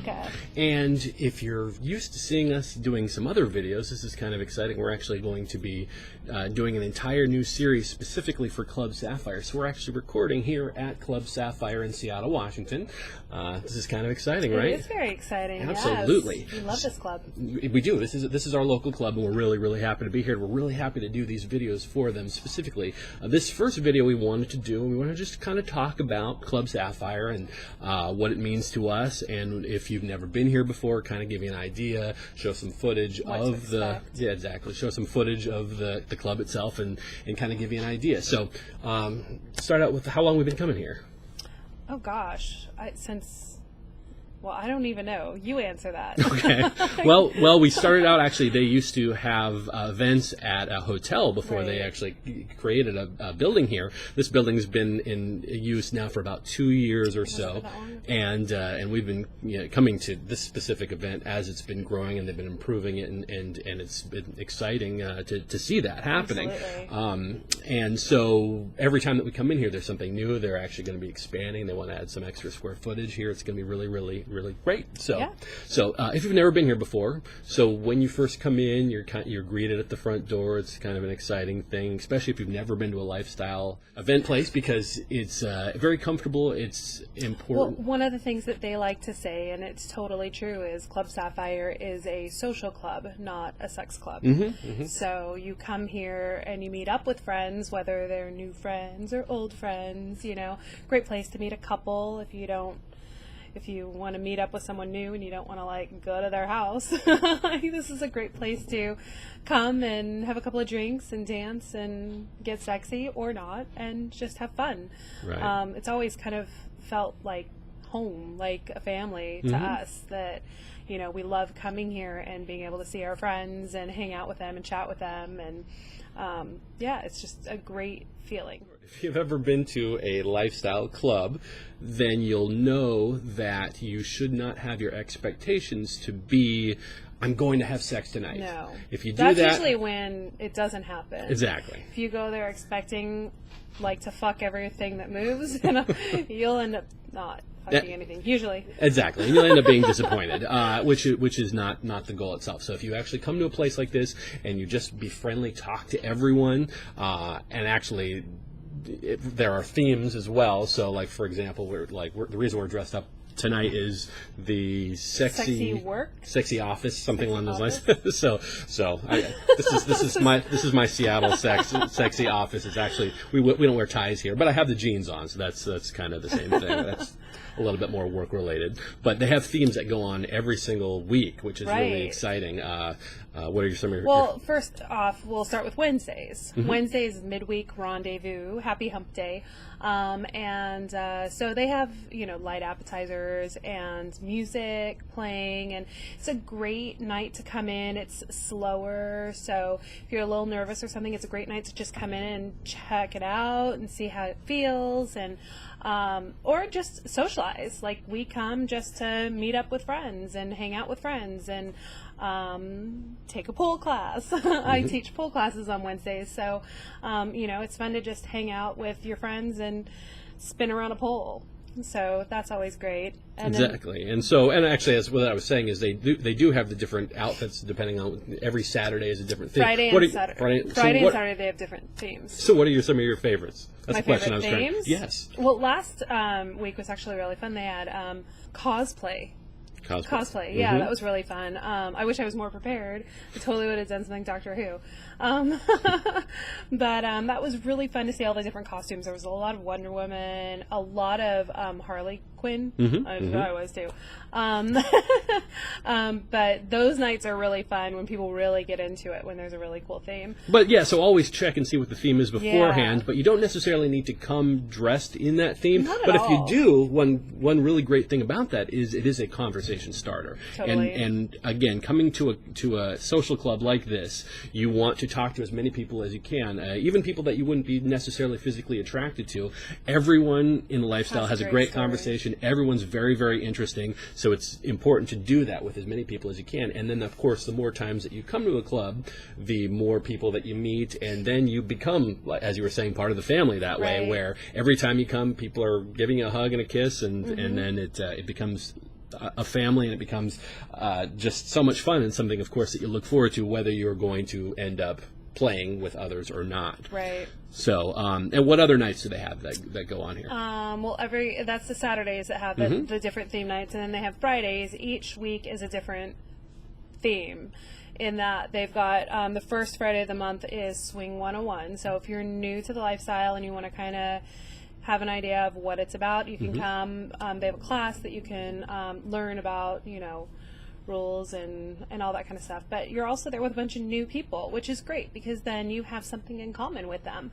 Bianca. And if you're used to seeing us doing some other videos, this is kind of exciting. We're actually going to be doing an entire new series specifically for Club Sapphire. So we're actually recording here at Club Sapphire in Seattle, Washington. This is kind of exciting, right? It is very exciting. Absolutely. Yes. We love this club. We do. This is our local club, and we're really, really happy to be here. We're really happy to do these videos for them specifically. This first video we wanted to do, we want to just kind of talk about Club Sapphire and what it means to us. And if you've never been here before, kind of give you an idea, show some footage of the show some footage of the club itself, and kind of give you an idea. So start out with how long we've been coming here. Oh gosh, I don't even know. You answer that. Okay. Well, we started out, actually, they used to have events at a hotel before they actually created a building here. This building's been in use now for about 2 years or so. And we've been coming to this specific event as it's been growing, and they've been improving it, and it's been exciting to see that happening. And so every time that we come in here, there's something new. They're actually going to be expanding. They want to add some extra square footage here. It's going to be really, really, really great. So if you've never been here before, so when you first come in, you're greeted at the front door. It's kind of an exciting thing, especially if you've never been to a lifestyle event place, because it's very comfortable. It's important. Well, one of the things that they like to say, and it's totally true, is Club Sapphire is a social club, not a sex club. So you come here and you meet up with friends, whether they're new friends or old friends. Great place to meet a couple if you want to meet up with someone new and you don't want to go to their house. This is a great place to come and have a couple of drinks and dance and get sexy or not and just have fun. Right. It's always kind of felt like home, like a family to us, that we love coming here and being able to see our friends and hang out with them and chat with them, and it's just a great feeling. If you've ever been to a lifestyle club, then you'll know that you should not have your expectations to be, I'm going to have sex tonight. No. If you do That's that, usually when it doesn't happen. Exactly. If you go there expecting to fuck everything that moves, you'll end up not fucking anything, usually. Exactly. And you'll end up being disappointed, which is not the goal itself. So if you actually come to a place like this and you just be friendly, talk to everyone, and actually there are themes as well. So for example, the reason we're dressed up tonight is the sexy office, something along those lines. This is my Seattle sexy office. It's actually we don't wear ties here, but I have the jeans on, so that's kind of the same thing. That's a little bit more work related, but they have themes that go on every single week, which is really exciting. What are some of your... Well, first off, we'll start with Wednesdays. Wednesdays is midweek rendezvous, happy hump day. So they have, light appetizers and music playing, and it's a great night to come in. It's slower, so if you're a little nervous or something, it's a great night to just come in and check it out and see how it feels, and or just socialize. We come just to meet up with friends and hang out with friends and take a pole class. I teach pole classes on Wednesdays, so it's fun to just hang out with your friends and spin around a pole. So that's always great. And exactly. And actually, as what I was saying is they do have the different outfits depending on, every Saturday is a different theme. Friday and Saturday they have different themes. So what are some of your favorites? That's My the question I was favorite trying. themes? Yes. Well, last week was actually really fun. They had cosplay. Cosplay, yeah, that was really fun. I wish I was more prepared. I totally would have done something Doctor Who. But that was really fun to see all the different costumes. There was a lot of Wonder Woman, a lot of Harley Quinn. I was too. But those nights are really fun when people really get into it, when there's a really cool theme. But yeah, so always check and see what the theme is beforehand, but you don't necessarily need to come dressed in that theme. Not at but all. If you do, one really great thing about that is it is a conversation starter. Totally. And again, coming to a social club like this, you want to talk to as many people as you can, even people that you wouldn't be necessarily physically attracted to. Everyone in the lifestyle has a great conversation. Everyone's very, very interesting, so it's important to do that with as many people as you can. And then, of course, the more times that you come to a club, the more people that you meet, and then you become, as you were saying, part of the family that way, where every time you come, people are giving you a hug and a kiss, and then it becomes a family, and it becomes just so much fun, and something, of course, that you look forward to, whether you're going to end up playing with others or not. Right. So, and what other nights do they have that go on here? Well, that's the Saturdays that have the different theme nights, and then they have Fridays. Each week is a different theme. In that they've got the first Friday of the month is Swing 101. So if you're new to the lifestyle and you want to kind of have an idea of what it's about, you can come. They have a class that you can learn about, rules and all that kind of stuff. But you're also there with a bunch of new people, which is great because then you have something in common with them.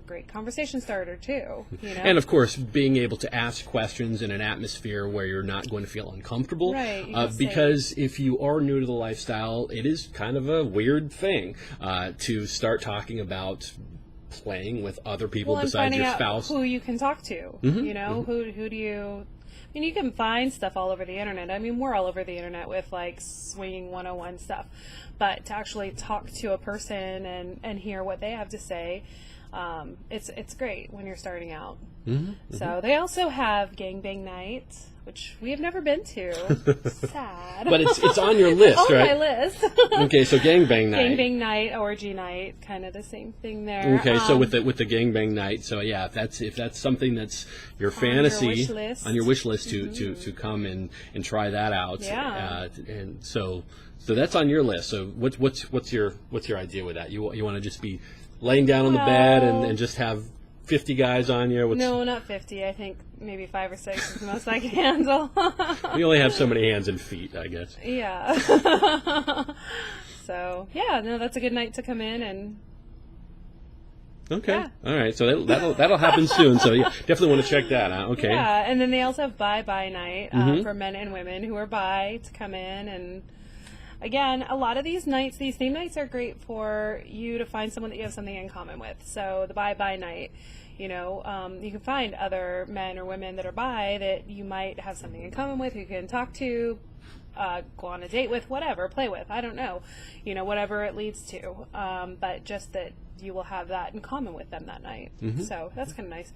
Great conversation starter too. And of course, being able to ask questions in an atmosphere where you're not going to feel uncomfortable. Right. Because if you are new to the lifestyle, it is kind of a weird thing to start talking about playing with other people besides your spouse. Who you can talk to. Who do you... I mean, you can find stuff all over the internet. I mean, we're all over the internet with, like, Swinging 101 stuff. But to actually talk to a person and hear what they have to say, it's great when you're starting out. So they also have Gangbang Night, which we have never been to. Sad. But it's on your list, on right? my list. Okay, so Gangbang Night. Gangbang Night, Orgy Night, kind of the same thing there. Okay, so with the Gangbang Night, so yeah, if that's something that's your fantasy on your wish list to come and try that out. Yeah. And so that's on your list. So what's your idea with that? You want to just be laying down on the bed and just have 50 guys on you? No, not 50. I think maybe 5 or 6 is the most I can handle. You only have so many hands and feet, I guess. Yeah. So, yeah, no, that's a good night to come in and... Okay. Yeah. All right. So that'll happen soon. So you definitely want to check that out. Okay. Yeah, and then they also have bye night for men and women who are bi to come in. And again, a lot of these theme nights are great for you to find someone that you have something in common with. So the bye night, you can find other men or women that are bi that you might have something in common with, who you can talk to, go on a date with, whatever, play with. I don't know, whatever it leads to. But just that you will have that in common with them that night. So that's kind of nice.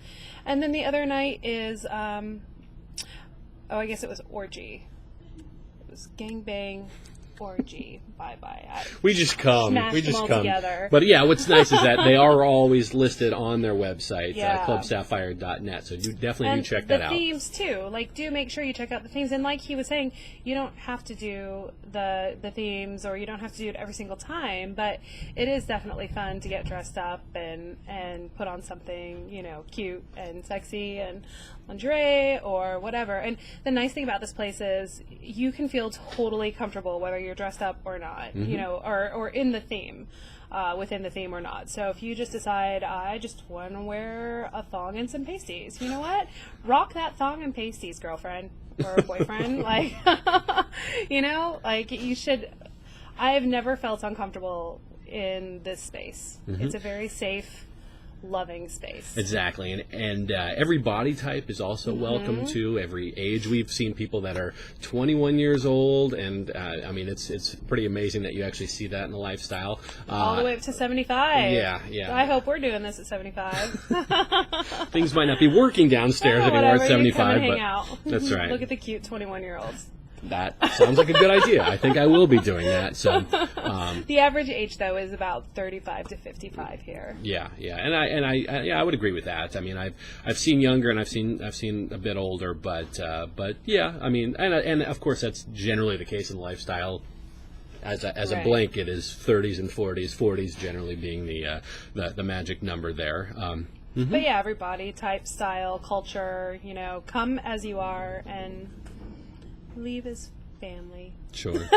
And then the other night is, I guess it was orgy. It was gangbang, orgy, bye. We just come. Together. But yeah, what's nice is that they are always listed on their website, Yeah. clubsapphire.net. So you definitely do check that out. The themes too. Like, do make sure you check out the themes. And like he was saying, you don't have to do the themes, or you don't have to do it every single time. But it is definitely fun to get dressed up and put on something, cute and sexy and lingerie or whatever. And the nice thing about this place is you can feel totally comfortable whether you're dressed up or not, or in the theme, within the theme or not. So if you just decide, I just want to wear a thong and some pasties, you know what? Rock that thong and pasties, girlfriend or boyfriend. Like, you should. I've never felt uncomfortable in this space. It's a very safe, loving space. Exactly, and every body type is also welcome too. Every age. We've seen people that are 21 years old, and it's pretty amazing that you actually see that in the lifestyle. All the way up to 75. Yeah. I hope we're doing this at 75. Things might not be working downstairs anymore at 75, hang but out. That's right. Look at the cute 21-year-olds. That sounds like a good idea. I think I will be doing that. So, the average age though is about 35 to 55 here. Yeah, and I would agree with that. I mean, I've seen younger and I've seen a bit older, but yeah, I mean, and of course that's generally the case in lifestyle. As a blanket is 30s and 40s generally being the magic number there. But yeah, every body type, style, culture, come as you are and leave as family. Sure.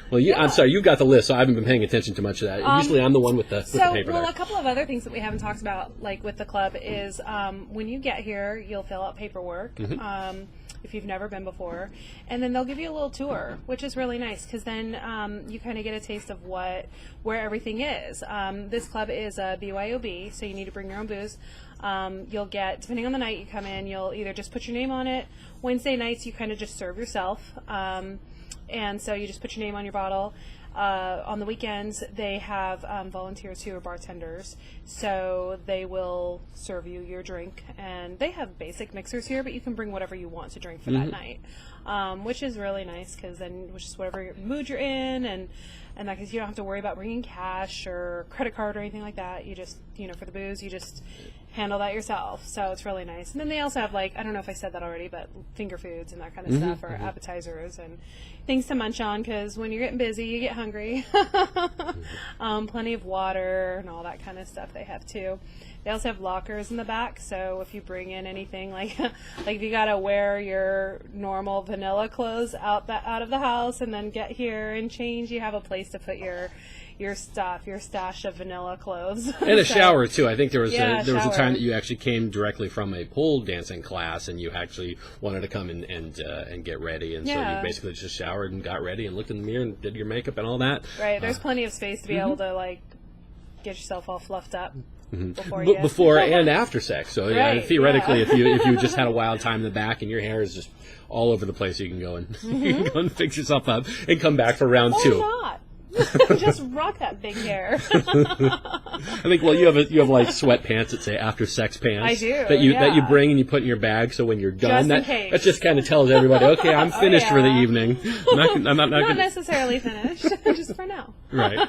Well, I'm sorry, you got the list, so I haven't been paying attention to much of that. Usually I'm the one with the paper there. A couple of other things that we haven't talked about, like with the club, is when you get here, you'll fill out paperwork. If you've never been before, and then they'll give you a little tour, which is really nice because then you kind of get a taste of where everything is. This club is a BYOB, so you need to bring your own booze. You'll get, depending on the night you come in, you'll either just put your name on it. Wednesday nights you kind of just serve yourself, and so you just put your name on your bottle. On the weekends, they have volunteers who are bartenders, so they will serve you your drink. And they have basic mixers here, but you can bring whatever you want to drink for that night, which is really nice because then which is whatever mood you're in, and that because you don't have to worry about bringing cash or credit card or anything like that. You just, for the booze, you just handle that yourself. So it's really nice. And then they also have, like, I don't know if I said that already, but finger foods and that kind of stuff, or appetizers and things to munch on because when you're getting busy, you get hungry. Plenty of water and all that kind of stuff they have too. They also have lockers in the back, so if you bring in anything like if you gotta wear your normal vanilla clothes out of the house and then get here and change, you have a place to put your stuff, your stash of vanilla clothes. And a shower too. I think there was a shower. time that you actually came directly from a pole dancing class and you actually wanted to come and get ready, and so you basically just showered and got ready and looked in the mirror and did your makeup and all that. Right. There's plenty of space to be able to like get yourself all fluffed up. Before and after sex. So theoretically, if you just had a wild time in the back and your hair is just all over the place, you can go and you can go and fix yourself up and come back for round two. Or not. Just rock that big hair. I think you have like sweatpants that say after sex pants. I do. That you bring and you put in your bag, so when you're done, just in case. That just kind of tells everybody, okay, I'm finished for the evening. I'm not necessarily finished, just for now. Right.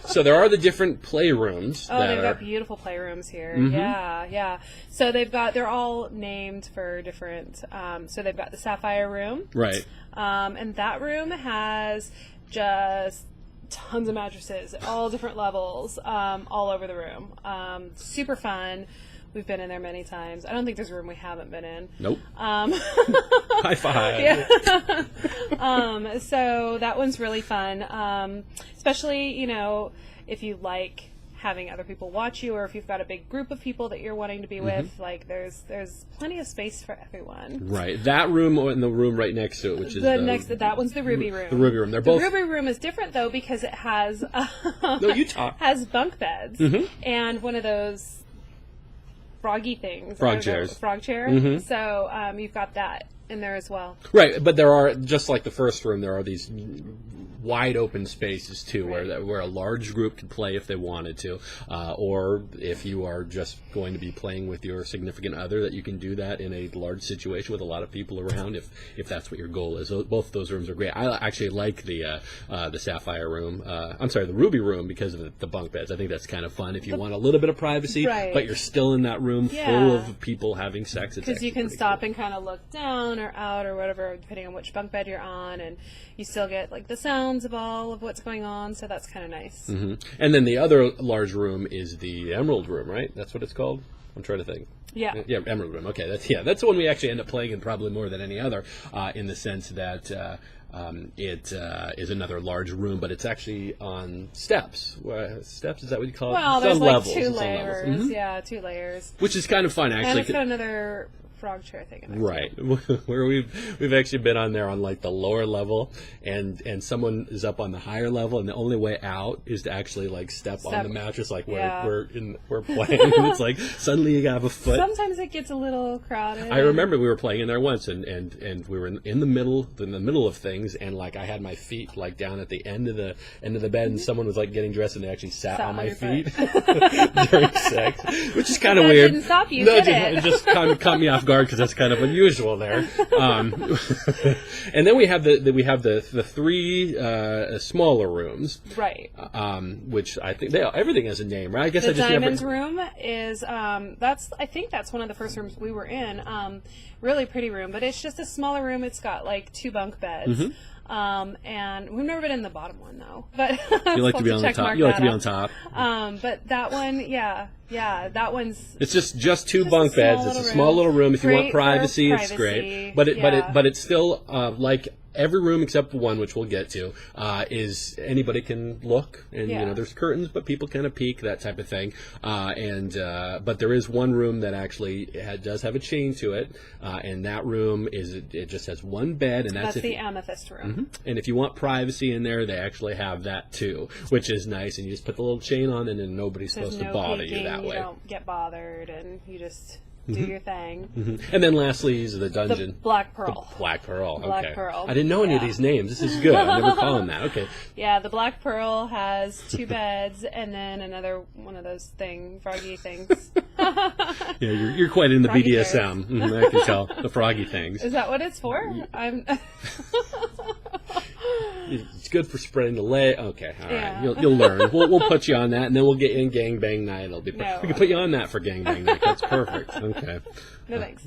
So there are the different playrooms. They've got beautiful playrooms here. Yeah. So they're all named for different. So they've got the Sapphire room. Right. And that room has just tons of mattresses, all different levels, all over the room. Super fun. We've been in there many times. I don't think there's a room we haven't been in. Nope. High five. Yeah. So that one's really fun, especially, if you like having other people watch you, or if you've got a big group of people that you're wanting to be with, like there's plenty of space for everyone. Right. That room and the room right next to it, which is that one's the Ruby room. The Ruby room. The Ruby room is different though because it has has bunk beds and one of those froggy things. Frog chairs. Frog chair. So you've got that in there as well. Right, but there are, just like the first room, there are these wide open spaces too, where a large group could play if they wanted to, or if you are just going to be playing with your significant other, that you can do that in a large situation with a lot of people around, if that's what your goal is. So both of those rooms are great. I actually like the Sapphire room. I'm sorry, the Ruby room, because of the bunk beds. I think that's kind of fun if you want a little bit of privacy, but you're still in that room full of people having sex. Because you can stop and kind of look down or out or whatever, depending on which bunk bed you're on, and you still get like the sounds of all of what's going on, so that's kind of nice. And then the other large room is the Emerald room, right? That's what it's called? I'm trying to think. Yeah, Emerald room. Okay, that's the one we actually end up playing in probably more than any other, in the sense that it is another large room, but it's actually on steps. Steps, is that what you call it? Well, there's like two layers. Yeah, 2 layers. Which is kind of fun, actually. And it's got another frog chair thing in there. Right. Where we've actually been on there on like the lower level, and someone is up on the higher level, and the only way out is to actually like step on the mattress, like we're playing. And it's like suddenly you have a foot. Sometimes it gets a little crowded. I remember we were playing in there once, and we were in the middle of things, and like I had my feet like down at the end of the bed, and someone was like getting dressed, and they actually sat on my feet during sex, which is kind of weird. Didn't stop you, no, did it? It just kind of caught me off guard, because that's kind of unusual there. And then we have the 3 smaller rooms, right? Which I think everything has a name, right? I guess the Diamonds room is I think that's one of the first rooms we were in. Really pretty room, but it's just a smaller room. It's got like 2 bunk beds. And we've never been in the bottom one though. But you like to be on the top. You like to be on top. But that one, that one's. It's just 2 bunk beds. It's a small little room. If you want privacy, it's great. But it's still like every room except one, which we'll get to, is anybody can look, and there's curtains, but people kind of peek, that type of thing. But there is one room that actually does have a chain to it, and that room it just has 1 bed, and that's the amethyst room. And if you want privacy in there, they actually have that too, which is nice. And you just put the little chain on, and then nobody's supposed to bother you that way. You don't get bothered, and you just do your thing. Mm-hmm. And then lastly is the dungeon. The Black Pearl. The Black Pearl. Black Okay. Pearl. I didn't know any of these names. This is good. I never call them that. Okay. Yeah, the Black Pearl has 2 beds and then another one of those froggy things. Yeah, you're quite in the Froggy BDSM. I can tell the froggy things. Is that what it's for? I'm. It's good for spreading the leg. Okay, all right. Yeah. You'll learn. We'll put you on that, and then we'll get in gangbang night. It'll be. No. We can put you on that for gangbang night. That's perfect. Okay. No thanks.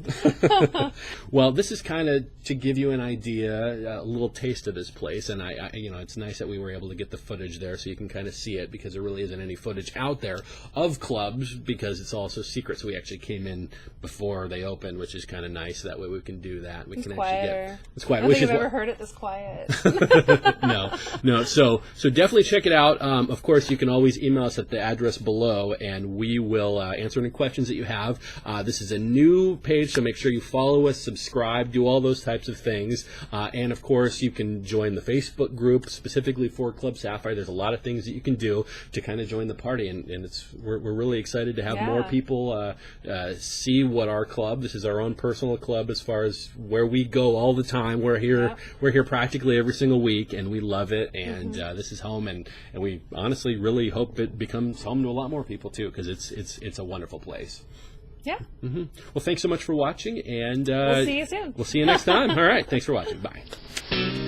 Well, this is kind of to give you an idea, a little taste of this place, and I it's nice that we were able to get the footage there so you can kind of see it, because there really isn't any footage out there of clubs because it's also secret. So we actually came in before they opened, which is kind of nice. That way we can do that. We It's can quieter. actually get it's quiet. I don't think I've ever heard it this quiet. No. So definitely check it out. Of course, you can always email us at the address below, and we will answer any questions that you have. This is a new page, so make sure you follow us, subscribe, do all those types of things. And of course, you can join the Facebook group specifically for Club Sapphire. There's a lot of things that you can do to kind of join the party, and we're really excited to have more people see what our club. This is our own personal club as far as where we go all the time. We're here practically every single week, and we love it. And this is home, and we honestly really hope it becomes home to a lot more people too, because it's a wonderful place. Yeah. Well, thanks so much for watching, and We'll see you soon. We'll see you next time. All right. Thanks for watching. Bye.